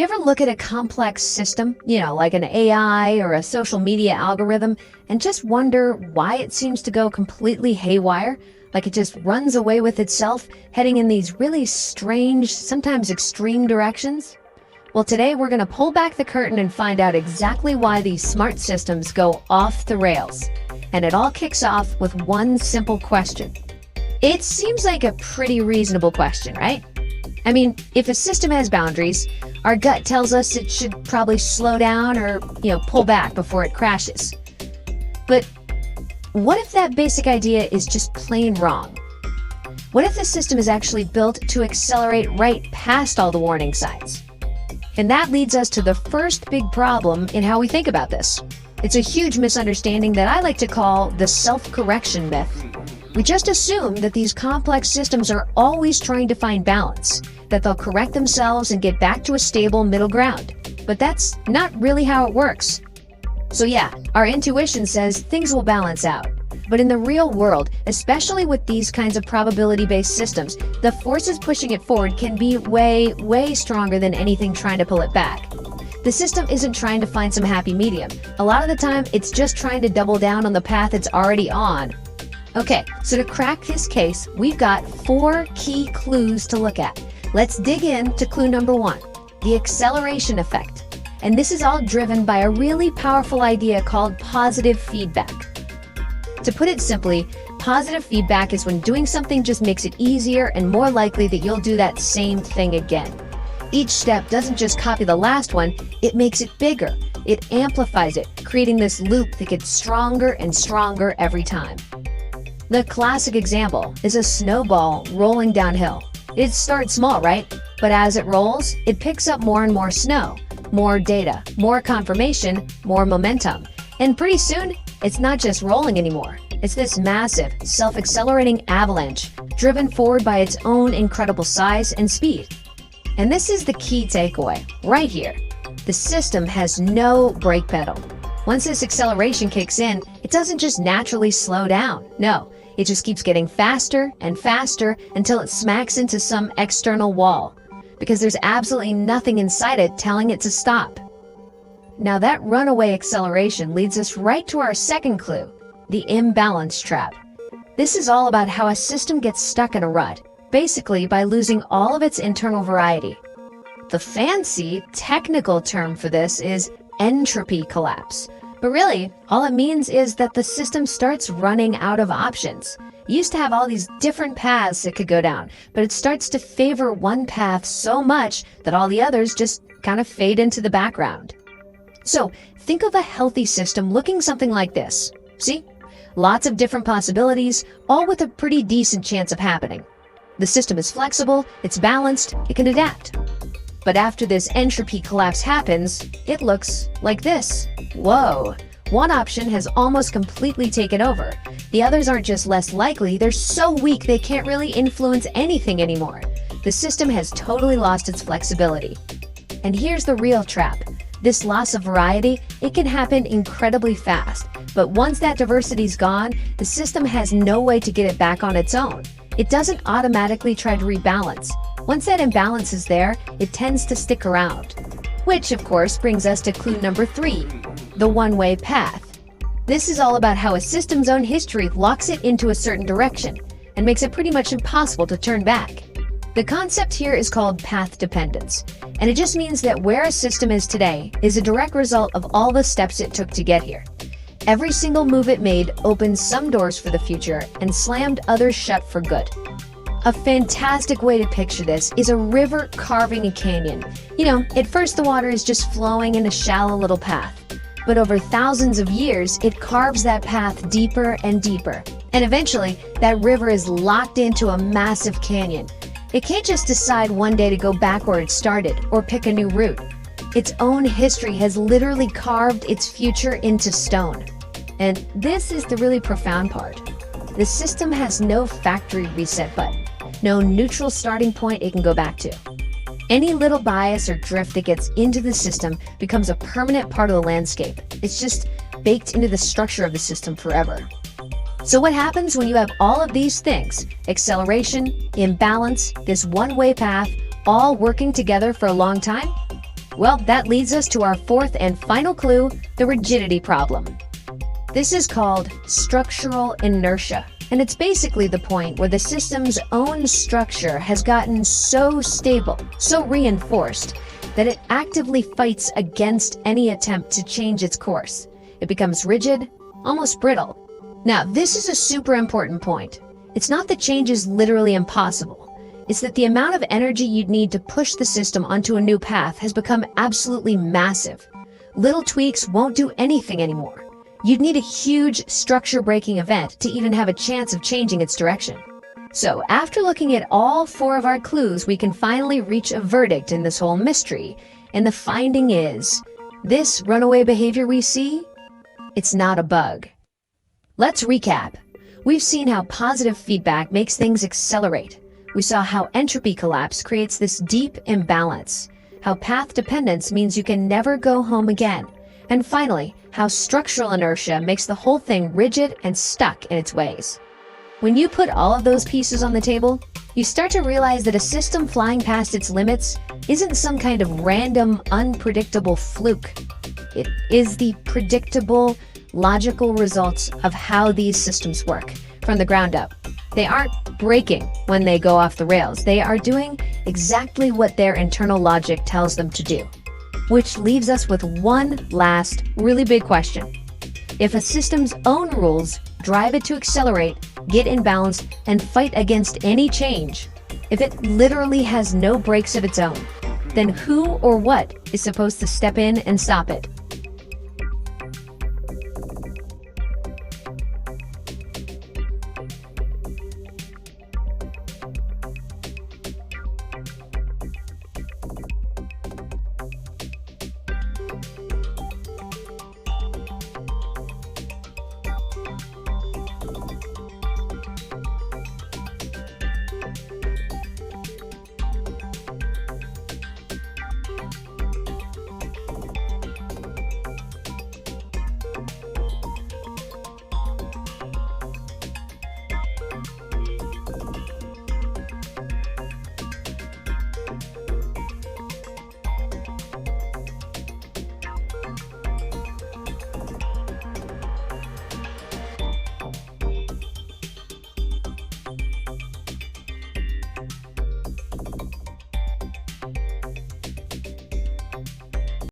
You ever look at a complex system, like an AI or a social media algorithm, and just wonder why it seems to go completely haywire? Like it just runs away with itself, heading in these really strange, sometimes extreme directions? Well, today we're going to pull back the curtain and find out exactly why these smart systems go off the rails. And it all kicks off with one simple question. It seems like a pretty reasonable question, right? I mean, if a system has boundaries, our gut tells us it should probably slow down or, pull back before it crashes. But what if that basic idea is just plain wrong? What if the system is actually built to accelerate right past all the warning signs? And that leads us to the first big problem in how we think about this. It's a huge misunderstanding that I like to call the self-correction myth. We just assume that these complex systems are always trying to find balance, that they'll correct themselves and get back to a stable middle ground. But that's not really how it works. So yeah, our intuition says things will balance out. But in the real world, especially with these kinds of probability-based systems, the forces pushing it forward can be way, way stronger than anything trying to pull it back. The system isn't trying to find some happy medium. A lot of the time, it's just trying to double down on the path it's already on. Okay, so to crack this case, we've got 4 key clues to look at. Let's dig in to clue number 1, the acceleration effect. And this is all driven by a really powerful idea called positive feedback. To put it simply, positive feedback is when doing something just makes it easier and more likely that you'll do that same thing again. Each step doesn't just copy the last one, it makes it bigger. It amplifies it, creating this loop that gets stronger and stronger every time. The classic example is a snowball rolling downhill. It starts small, right? But as it rolls, it picks up more and more snow, more data, more confirmation, more momentum. And pretty soon, it's not just rolling anymore. It's this massive, self-accelerating avalanche, driven forward by its own incredible size and speed. And this is the key takeaway, right here. The system has no brake pedal. Once this acceleration kicks in, it doesn't just naturally slow down. No, it just keeps getting faster and faster until it smacks into some external wall, because there's absolutely nothing inside it telling it to stop. Now that runaway acceleration leads us right to our second clue, the imbalance trap. This is all about how a system gets stuck in a rut, basically by losing all of its internal variety. The fancy, technical term for this is entropy collapse. But really, all it means is that the system starts running out of options. It used to have all these different paths it could go down, but it starts to favor one path so much that all the others just kind of fade into the background. So think of a healthy system looking something like this. See? Lots of different possibilities, all with a pretty decent chance of happening. The system is flexible, it's balanced, it can adapt. But after this entropy collapse happens, it looks like this. Whoa! One option has almost completely taken over. The others aren't just less likely, they're so weak they can't really influence anything anymore. The system has totally lost its flexibility. And here's the real trap. This loss of variety, it can happen incredibly fast. But once that diversity's gone, the system has no way to get it back on its own. It doesn't automatically try to rebalance. Once that imbalance is there, it tends to stick around. Which, of course, brings us to clue number 3, the one-way path. This is all about how a system's own history locks it into a certain direction and makes it pretty much impossible to turn back. The concept here is called path dependence, and it just means that where a system is today is a direct result of all the steps it took to get here. Every single move it made opened some doors for the future and slammed others shut for good. A fantastic way to picture this is a river carving a canyon. At first the water is just flowing in a shallow little path. But over thousands of years, it carves that path deeper and deeper. And eventually, that river is locked into a massive canyon. It can't just decide one day to go back where it started or pick a new route. Its own history has literally carved its future into stone. And this is the really profound part. The system has no factory reset button, no neutral starting point it can go back to. Any little bias or drift that gets into the system becomes a permanent part of the landscape. It's just baked into the structure of the system forever. So what happens when you have all of these things, acceleration, imbalance, this one-way path, all working together for a long time? Well, that leads us to our fourth and final clue, the rigidity problem. This is called structural inertia, and it's basically the point where the system's own structure has gotten so stable, so reinforced, that it actively fights against any attempt to change its course. It becomes rigid, almost brittle. Now, this is a super important point. It's not that change is literally impossible. It's that the amount of energy you'd need to push the system onto a new path has become absolutely massive. Little tweaks won't do anything anymore. You'd need a huge structure-breaking event to even have a chance of changing its direction. So, after looking at all four of our clues, we can finally reach a verdict in this whole mystery. And the finding is, this runaway behavior we see, it's not a bug. Let's recap. We've seen how positive feedback makes things accelerate. We saw how entropy collapse creates this deep imbalance, how path dependence means you can never go home again, and finally, how structural inertia makes the whole thing rigid and stuck in its ways. When you put all of those pieces on the table, you start to realize that a system flying past its limits isn't some kind of random, unpredictable fluke. It is the predictable, logical results of how these systems work from the ground up. They aren't breaking when they go off the rails. They are doing exactly what their internal logic tells them to do. Which leaves us with one last really big question. If a system's own rules drive it to accelerate, get imbalanced, and fight against any change, if it literally has no brakes of its own, then who or what is supposed to step in and stop it?